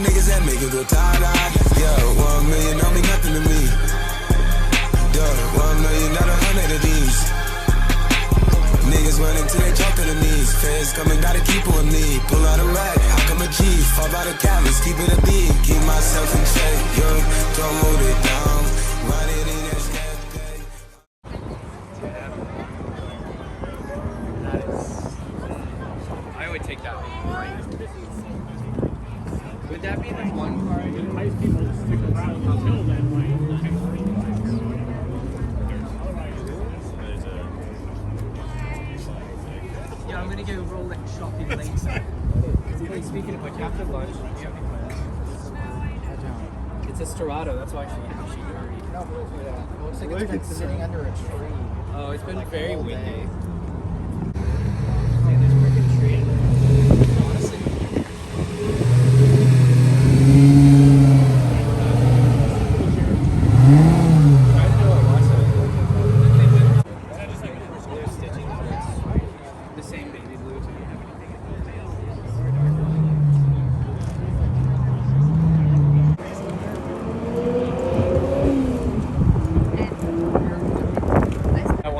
niggas that make it go tie-dye. Yeah, 1 million don't mean nothing to me. Duh, 1 million, not 100 of these. Niggas running till they drop to the knees. Feds coming, gotta keep on me. Pull out a rack, how come a G? Fall out of callous, keep it a beat. Keep myself in check, yo. Don't hold it down. Run it in that step. I would take that right now. Would that be the one car? Entice people to stick around until then, Yeah, I'm gonna go Rolex shopping later. Wait, speaking of which, after lunch, do you have any plans? It's a Storado, that's why she hurried. No, it looks like it's been sitting under a tree. Oh, it's been very windy.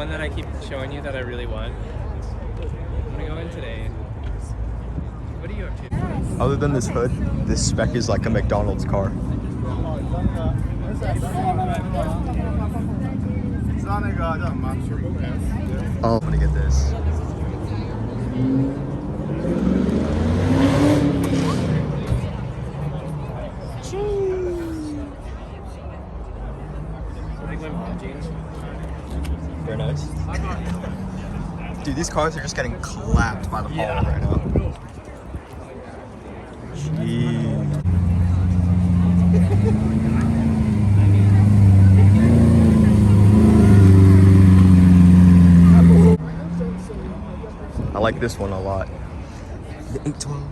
That I keep showing you that I really want. I'm gonna go in today. What are you up to? Other than this hood, this spec is like a McDonald's car. Oh, I'm gonna get this. Very nice. Dude, these cars are just getting clapped by the ball right now. Jeez. I like this one a lot. The 812.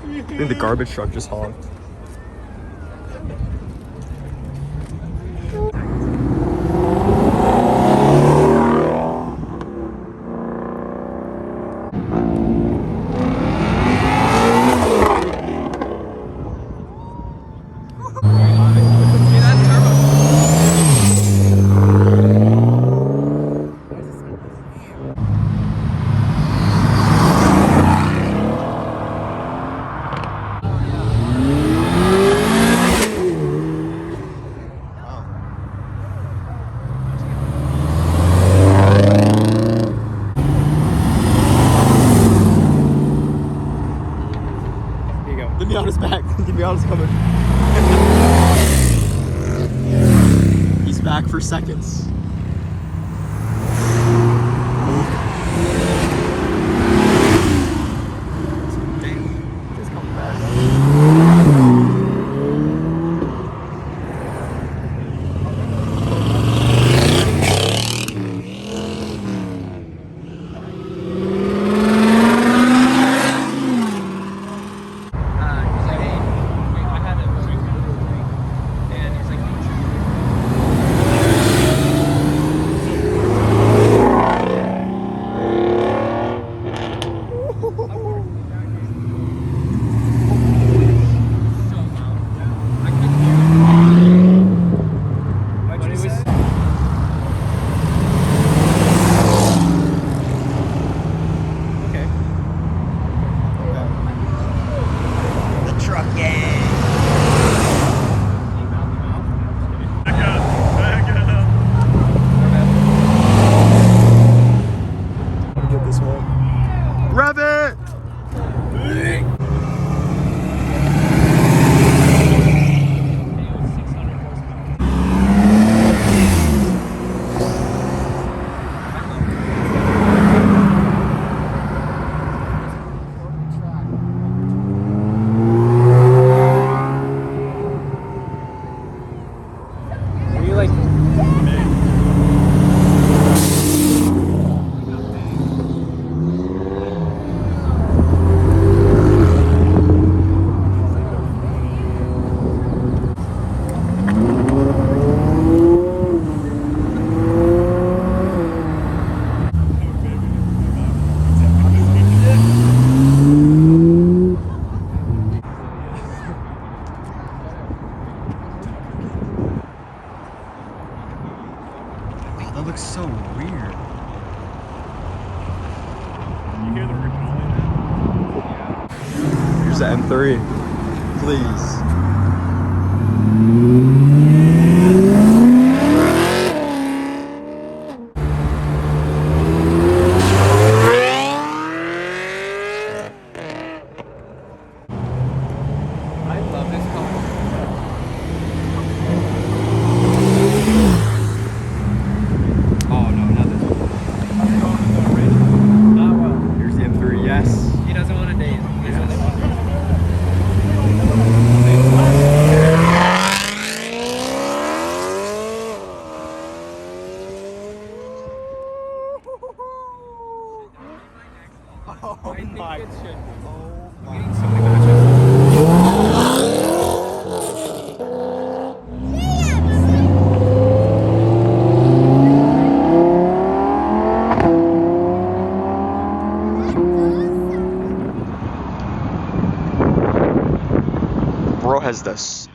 I think the garbage truck just honked. Miata's back. Miata's coming. He's back for seconds. He's coming back. Here's the M3. Please. I love this car. Oh no, not this one. Not well. Here's the M3, yes. He doesn't want to date. He's only one. Oh I think my. it should. Oh I'm my. getting so many matches. Bro has this